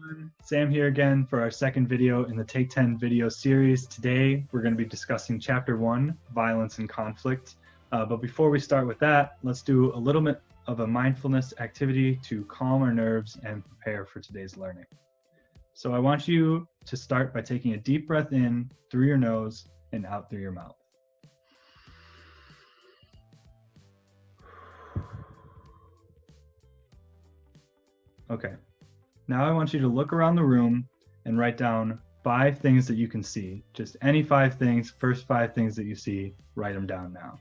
everyone. Sam here again for our second video in the Take 10 video series. Today, we're going to be discussing Chapter 1, Violence and Conflict. But before we start with that, let's do a little bit of a mindfulness activity to calm our nerves and prepare for today's learning. So I want you to start by taking a deep breath in through your nose and out through your mouth. Okay. Now I want you to look around the room and write down 5 things that you can see. Just any 5 things, first 5 things that you see, write them down now.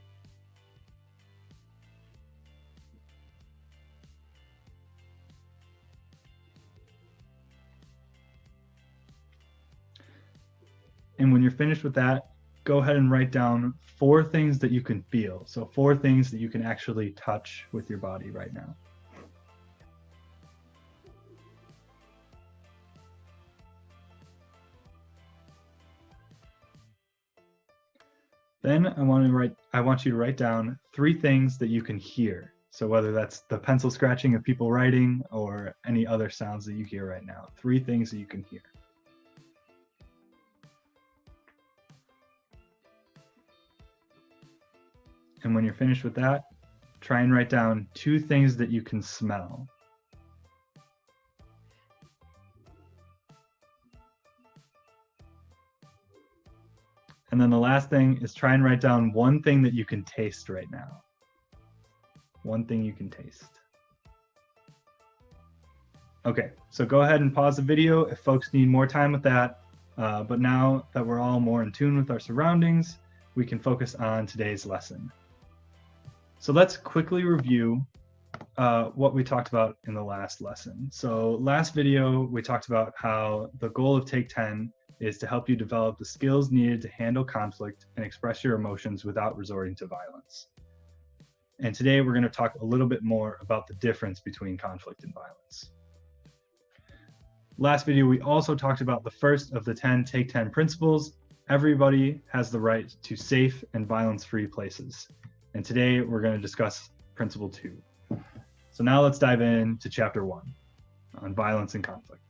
And when you're finished with that, go ahead and write down 4 things that you can feel. So 4 things that you can actually touch with your body right now. Then I want you to write down 3 things that you can hear. So whether that's the pencil scratching of people writing or any other sounds that you hear right now, 3 things that you can hear. And when you're finished with that, try and write down 2 things that you can smell. And then the last thing is try and write down 1 thing that you can taste right now. 1 thing you can taste. Okay, so go ahead and pause the video if folks need more time with that. But now that we're all more in tune with our surroundings, we can focus on today's lesson. So let's quickly review what we talked about in the last lesson. So last video, we talked about how the goal of Take 10 is to help you develop the skills needed to handle conflict and express your emotions without resorting to violence. And today we're going to talk a little bit more about the difference between conflict and violence. Last video, we also talked about the first of the 10 Take 10 principles. Everybody has the right to safe and violence-free places. And today we're going to discuss principle 2. So now let's dive into chapter 1 on violence and conflict.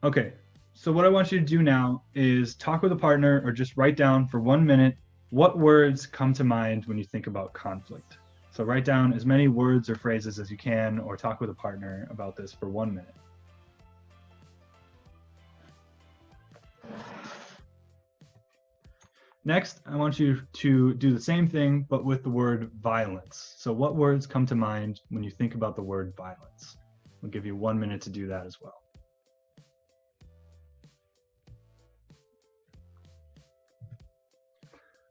Okay, so what I want you to do now is talk with a partner or just write down for 1 minute what words come to mind when you think about conflict. So write down as many words or phrases as you can or talk with a partner about this for 1 minute. Next, I want you to do the same thing, but with the word violence. So what words come to mind when you think about the word violence? I'll give you 1 minute to do that as well.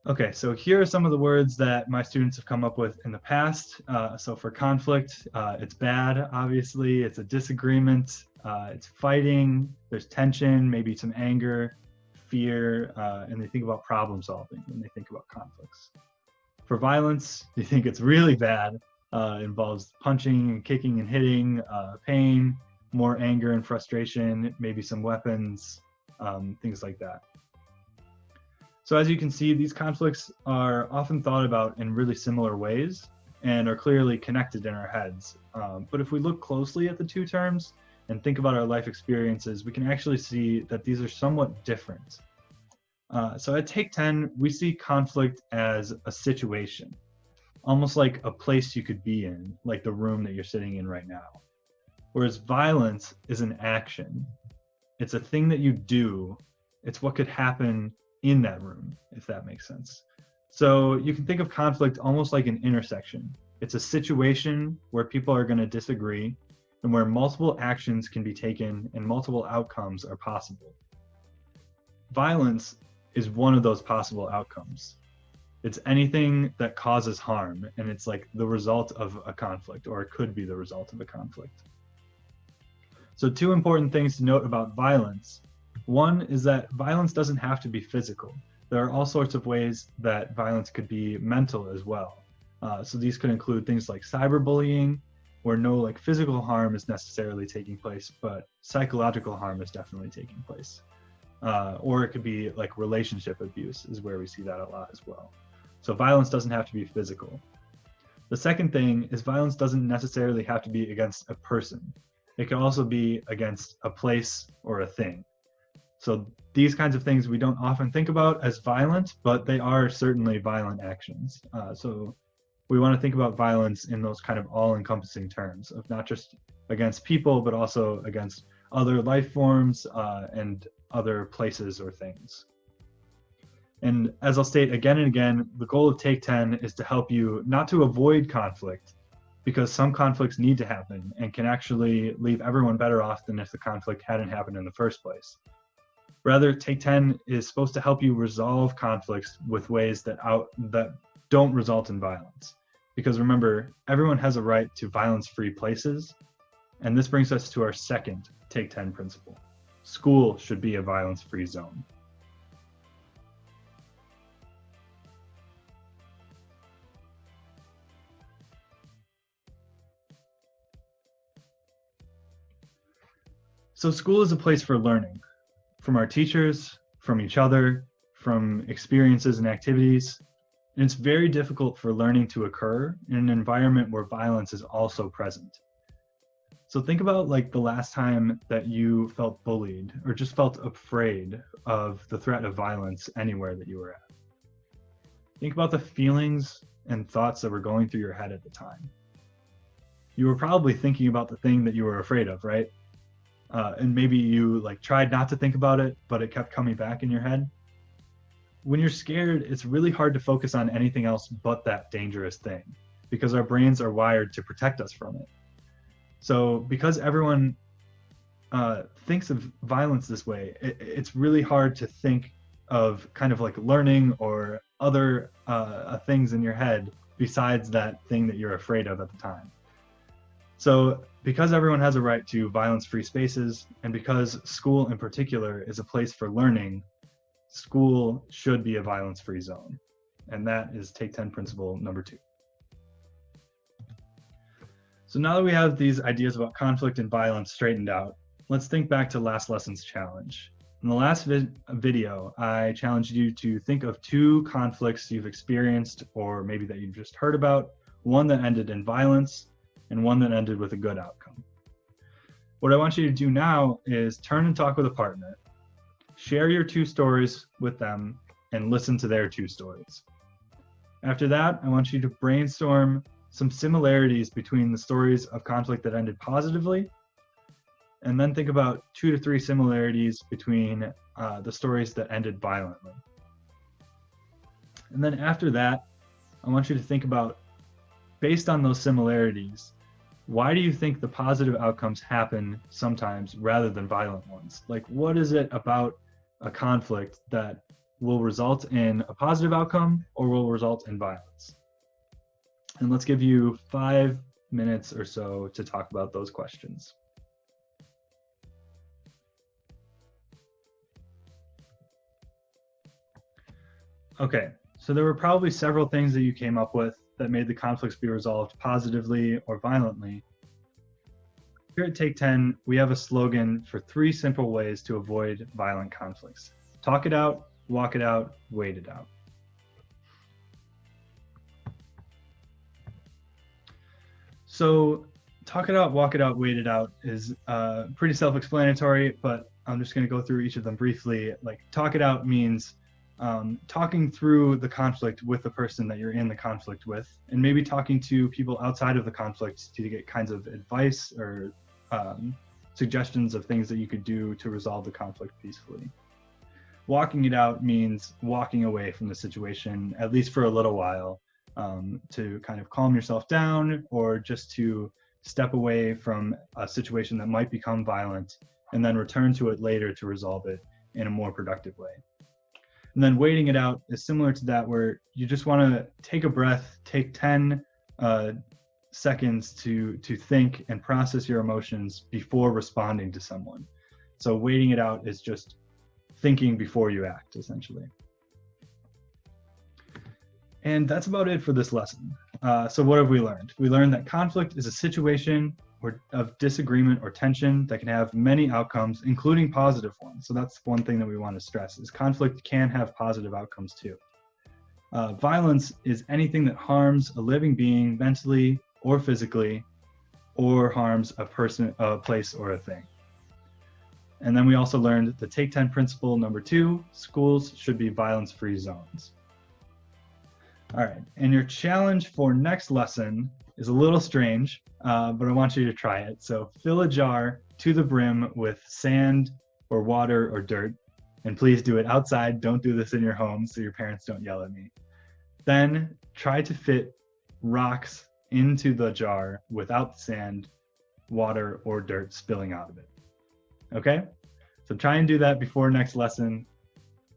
Okay, so here are some of the words that my students have come up with in the past. So for conflict, it's bad, obviously. It's a disagreement. It's fighting. There's tension, maybe some anger, fear, and they think about problem solving when they think about conflicts. For violence, they think it's really bad. It involves punching and kicking and hitting, pain, more anger and frustration, maybe some weapons, things like that. So as you can see, these conflicts are often thought about in really similar ways and are clearly connected in our heads. But if we look closely at the 2 terms and think about our life experiences, we can actually see that these are somewhat different. So at Take 10, we see conflict as a situation, almost like a place you could be in, like the room that you're sitting in right now. Whereas violence is an action. It's a thing that you do. It's what could happen in that room, if that makes sense. So you can think of conflict almost like an intersection. It's a situation where people are going to disagree and where multiple actions can be taken and multiple outcomes are possible. Violence is one of those possible outcomes. It's anything that causes harm, and it's like the result of a conflict, or it could be the result of a conflict. So 2 important things to note about violence. One is that violence doesn't have to be physical. There are all sorts of ways that violence could be mental as well. So these could include things like cyberbullying, where no physical harm is necessarily taking place, but psychological harm is definitely taking place. or it could be like relationship abuse is where we see that a lot as well. So violence doesn't have to be physical. The second thing is violence doesn't necessarily have to be against a person. It can also be against a place or a thing. So these kinds of things we don't often think about as violent, but they are certainly violent actions. So we want to think about violence in those kind of all-encompassing terms of not just against people, but also against other life forms and other places or things. And as I'll state again and again, the goal of Take 10 is to help you not to avoid conflict, because some conflicts need to happen and can actually leave everyone better off than if the conflict hadn't happened in the first place. Rather, Take 10 is supposed to help you resolve conflicts with ways that don't result in violence. Because remember, everyone has a right to violence-free places. And this brings us to our second Take 10 principle. School should be a violence-free zone. So school is a place for learning, from our teachers, from each other, from experiences and activities. And it's very difficult for learning to occur in an environment where violence is also present. So think about like the last time that you felt bullied or just felt afraid of the threat of violence anywhere that you were at. Think about the feelings and thoughts that were going through your head at the time. You were probably thinking about the thing that you were afraid of, right? And maybe you like tried not to think about it, but it kept coming back in your head. When you're scared, it's really hard to focus on anything else but that dangerous thing, because our brains are wired to protect us from it. So because everyone thinks of violence this way, it's really hard to think of kind of like learning or other things in your head besides that thing that you're afraid of at the time. So because everyone has a right to violence-free spaces, and because school in particular is a place for learning, school should be a violence-free zone. And that is Take 10 principle number 2. So now that we have these ideas about conflict and violence straightened out, let's think back to last lesson's challenge. In the last video, I challenged you to think of 2 conflicts you've experienced, or maybe that you've just heard about, one that ended in violence and one that ended with a good outcome. What I want you to do now is turn and talk with a partner, share your 2 stories with them, and listen to their 2 stories. After that, I want you to brainstorm some similarities between the stories of conflict that ended positively, and then think about 2 to 3 similarities between the stories that ended violently. And then after that, I want you to think about, based on those similarities, why do you think the positive outcomes happen sometimes rather than violent ones? Like, what is it about a conflict that will result in a positive outcome or will result in violence? And let's give you 5 minutes or so to talk about those questions. Okay, so there were probably several things that you came up with that made the conflicts be resolved positively or violently. Here at Take 10, we have a slogan for 3 simple ways to avoid violent conflicts. Talk it out, walk it out, wait it out. So talk it out, walk it out, wait it out is pretty self-explanatory, but I'm just going to go through each of them briefly. Like, talk it out means talking through the conflict with the person that you're in the conflict with, and maybe talking to people outside of the conflict to get kinds of advice or suggestions of things that you could do to resolve the conflict peacefully. Walking it out means walking away from the situation, at least for a little while, to kind of calm yourself down, or just to step away from a situation that might become violent and then return to it later to resolve it in a more productive way. And then waiting it out is similar to that, where you just want to take a breath, take 10 seconds to think and process your emotions before responding to someone. So waiting it out is just thinking before you act, essentially. And that's about it for this lesson. So what have we learned? We learned that conflict is a situation of disagreement or tension that can have many outcomes, including positive ones. So that's one thing that we want to stress is conflict can have positive outcomes too. Violence is anything that harms a living being mentally or physically, or harms a person, a place, or a thing. And then we also learned the Take 10 principle number 2, schools should be violence-free zones. All right, and your challenge for next lesson is a little strange, but I want you to try it. So fill a jar to the brim with sand or water or dirt, and please do it outside. Don't do this in your home so your parents don't yell at me. Then try to fit rocks into the jar without sand, water, or dirt spilling out of it. Okay? So try and do that before next lesson.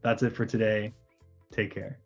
That's it for today. Take care.